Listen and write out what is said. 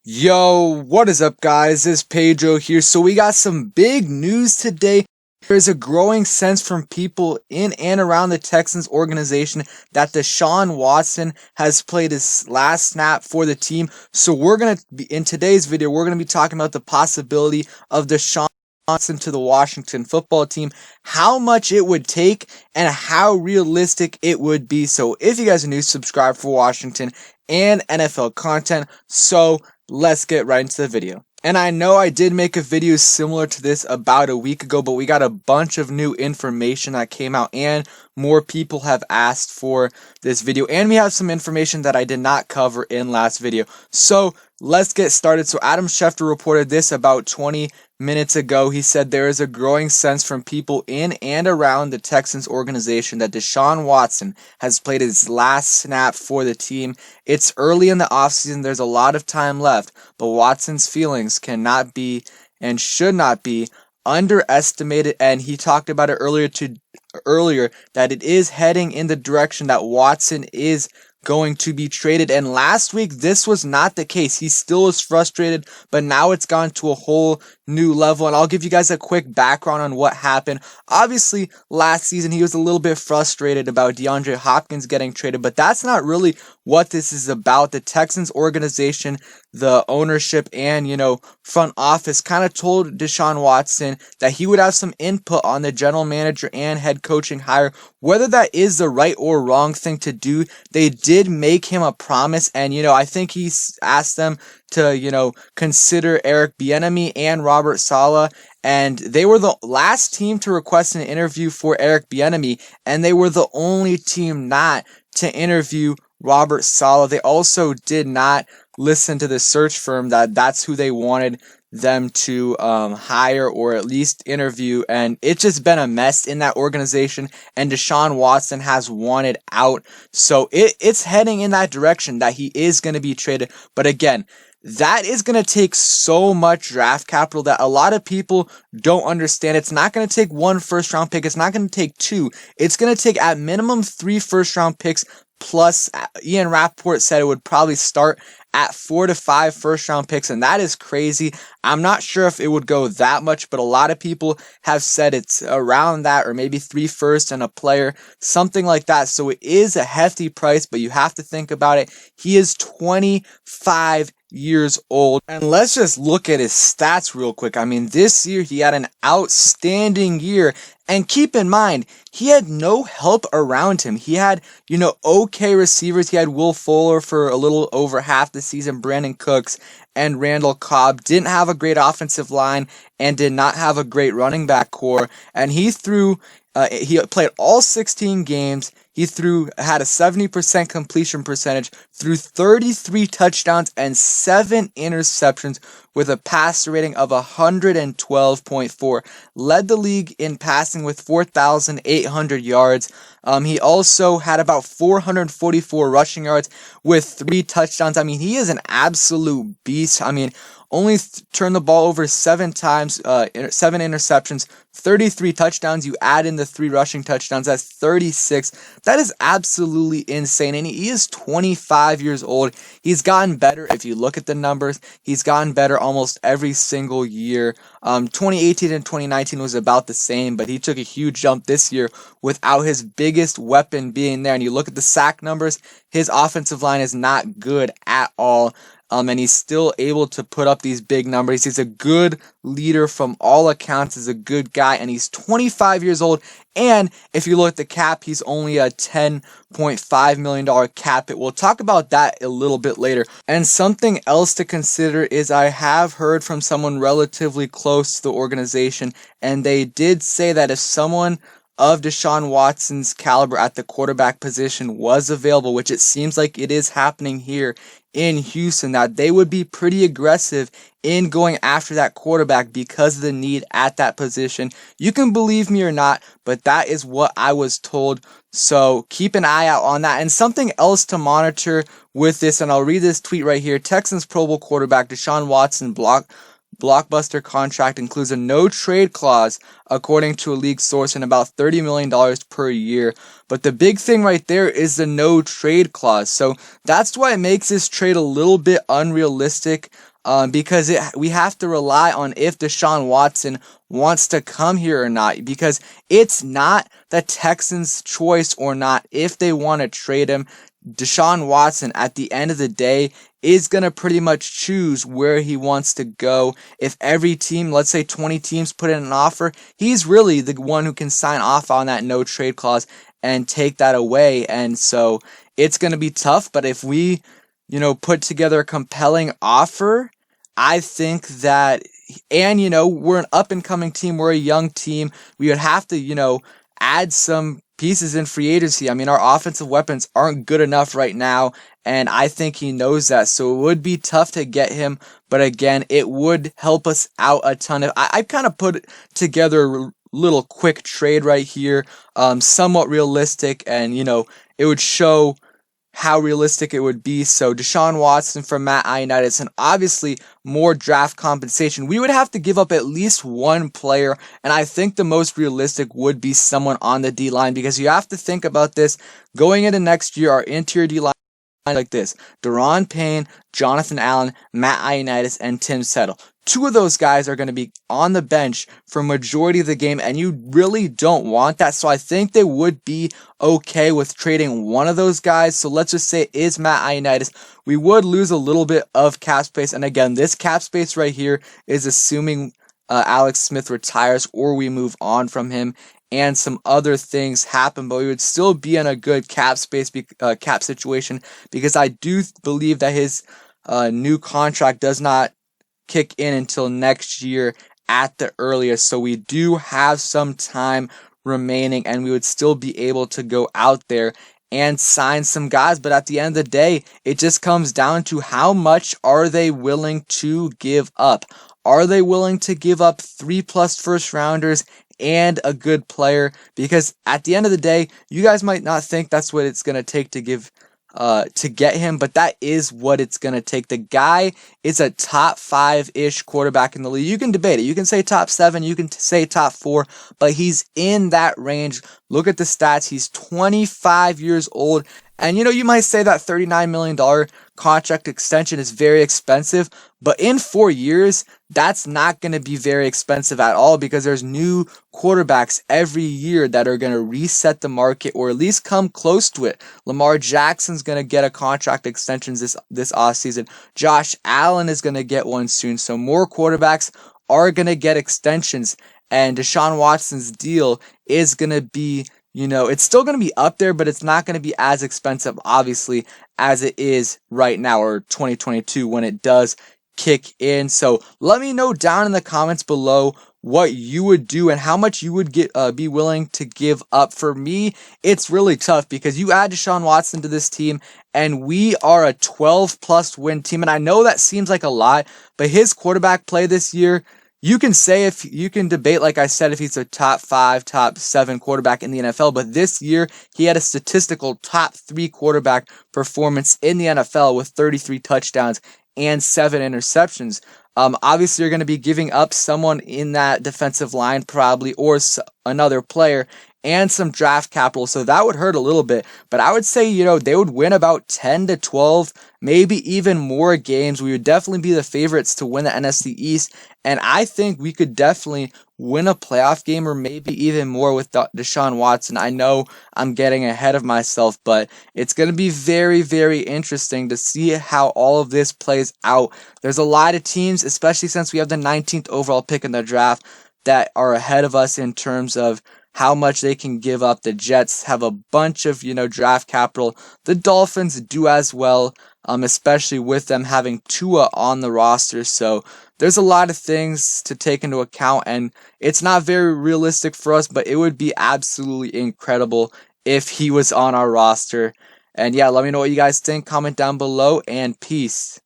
Yo, what is up guys? It's Pedro here. So we got some big news today. There's a growing sense from people in and around the Texans organization that Deshaun Watson has played his last snap for the team. So in today's video, we're going to be talking about the possibility of Deshaun Watson to the Washington football team, how much it would take, and how realistic it would be. So if you guys are new, subscribe for Washington and NFL content. So let's get right into the video. And I know I did make a video similar to this about a week ago, but we got a bunch of new information that came out and more people have asked for this video. And we have some information that I did not cover in last video. So let's get started. So Adam Schefter reported this about 20 minutes ago. He said there is a growing sense from people in and around the Texans organization that Deshaun Watson has played his last snap for the team. It's early in the offseason. There's a lot of time left, but Watson's feelings cannot be and should not be underestimated. And he talked about it earlier that it is heading in the direction that Watson is going to be traded. And last week this was not the case. He still is frustrated, but now it's gone to a whole new level. And I'll give you guys a quick background on what happened. Obviously last season he was a little bit frustrated about DeAndre Hopkins getting traded, but that's not really what this is about. The Texans organization, the ownership and front office kind of told Deshaun Watson that he would have some input on the general manager and head coaching hire. Whether that is the right or wrong thing to do, they did make him a promise. And I think he asked them to consider Eric Bieniemy and Robert Saleh, and they were the last team to request an interview for Eric Bieniemy, and they were the only team not to interview Robert Saleh. They also did not listen to the search firm that's who they wanted them to hire or at least interview, and it's just been a mess in that organization, and Deshaun Watson has wanted out. So it's heading in that direction that he is going to be traded. But again, that is going to take so much draft capital that a lot of people don't understand. It's not going to take one first-round pick. It's not going to take two. It's going to take at minimum 3 first-round picks, plus Ian Rappaport said it would probably start at 4 to 5 first-round picks, and that is crazy. I'm not sure if it would go that much, but a lot of people have said it's around that, or maybe 3 firsts and a player, something like that. So it is a hefty price, but you have to think about it. He is 25 years old, and let's just look at his stats real quick. I mean, this year he had an outstanding year, and keep in mind, he had no help around him. He had, okay receivers. He had Will Fuller for a little over half the season, Brandon Cooks, and Randall Cobb. Didn't have a great offensive line and did not have a great running back core, and he played all 16 games. He had a 70% completion percentage, threw 33 touchdowns and 7 interceptions with a passer rating of 112.4. Led the league in passing with 4,800 yards. He also had about 444 rushing yards with 3 touchdowns. I mean, he is an absolute beast. I mean, only turned the ball over 7 times, 7 interceptions, 33 touchdowns. You add in the 3 rushing touchdowns, that's 36. That is absolutely insane. And he is 25 years old. He's gotten better. If you look at the numbers, he's gotten better almost every single year. 2018 and 2019 was about the same, but he took a huge jump this year without his biggest weapon being there. And you look at the sack numbers, his offensive line is not good at all. And he's still able to put up these big numbers. He's a good leader from all accounts. He's a good guy, and he's 25 years old. And if you look at the cap, he's only a $10.5 million cap hit. We'll talk about that a little bit later. And something else to consider is I have heard from someone relatively close to the organization, and they did say that if someone of Deshaun Watson's caliber at the quarterback position was available, which it seems like it is happening here in Houston, that they would be pretty aggressive in going after that quarterback because of the need at that position. You can believe me or not, but that is what I was told. So keep an eye out on that. And something else to monitor with this, and I'll read this tweet right here. Texans Pro Bowl quarterback Deshaun Watson blockbuster contract includes a no trade clause, according to a league source, and about $30 million per year. But the big thing right there is the no trade clause. So that's why it makes this trade a little bit unrealistic. because we have to rely on if Deshaun Watson wants to come here or not, because it's not the Texans' choice or not if they want to trade him. Deshaun Watson, at the end of the day, is going to pretty much choose where he wants to go. If every team, let's say 20 teams, put in an offer, he's really the one who can sign off on that no trade clause and take that away. And so it's going to be tough, but if we, put together a compelling offer, I think that, and, we're an up-and-coming team, we're a young team, we would have to, add some pieces in free agency. I mean, our offensive weapons aren't good enough right now, and I think he knows that. So it would be tough to get him, but again, it would help us out a ton. I kind of put together a little quick trade right here, somewhat realistic, and it would show how realistic it would be. So Deshaun Watson for Matt Ioannidis, and obviously more draft compensation. We would have to give up at least one player, and I think the most realistic would be someone on the D-line, because you have to think about this. Going into next year, our interior D-line like this: Daron Payne, Jonathan Allen, Matt Ioannidis, and Tim Settle. Two of those guys are going to be on the bench for majority of the game, and you really don't want that. So I think they would be okay with trading one of those guys. So let's just say it is Matt Ioannidis. We would lose a little bit of cap space, and again, this cap space right here is assuming Alex Smith retires or we move on from him and some other things happen, but we would still be in a good cap space, cap situation, because I do believe that his new contract does not kick in until next year at the earliest. So we do have some time remaining, and we would still be able to go out there and sign some guys. But at the end of the day, it just comes down to how much are they willing to give up. Are they willing to give up 3+ first rounders and a good player? Because at the end of the day, you guys might not think that's what it's going to take to get him, but that is what it's going to take. The guy is a top 5-ish quarterback in the league. You can debate it. You can say top 7, you can say top 4, but he's in that range. Look at the stats. He's 25 years old. And you might say that $39 million contract extension is very expensive, but in 4 years, that's not going to be very expensive at all, because there's new quarterbacks every year that are going to reset the market or at least come close to it. Lamar Jackson's going to get a contract extension this offseason. Josh Allen is going to get one soon. So more quarterbacks are going to get extensions, and Deshaun Watson's deal is going to be, it's still going to be up there, but it's not going to be as expensive, obviously, as it is right now, or 2022 when it does kick in. So let me know down in the comments below what you would do and how much you would be willing to give up. For me, it's really tough, because you add Deshaun Watson to this team, and we are a 12+ win team. And I know that seems like a lot, but his quarterback play this year, you can say, if you can debate, like I said, if he's a top 5, top 7 quarterback in the NFL, but this year he had a statistical top 3 quarterback performance in the NFL with 33 touchdowns and 7 interceptions. Obviously, you're going to be giving up someone in that defensive line probably, or another player, and some draft capital, so that would hurt a little bit. But I would say, they would win about 10 to 12, maybe even more games. We would definitely be the favorites to win the NFC East, and I think we could definitely win a playoff game, or maybe even more, with Deshaun Watson. I know I'm getting ahead of myself, but it's going to be very, very interesting to see how all of this plays out. There's a lot of teams, especially since we have the 19th overall pick in the draft, that are ahead of us in terms of how much they can give up. The Jets have a bunch of, draft capital. The Dolphins do as well, especially with them having Tua on the roster. So there's a lot of things to take into account, and it's not very realistic for us, but it would be absolutely incredible if he was on our roster. And yeah, let me know what you guys think. Comment down below, and peace.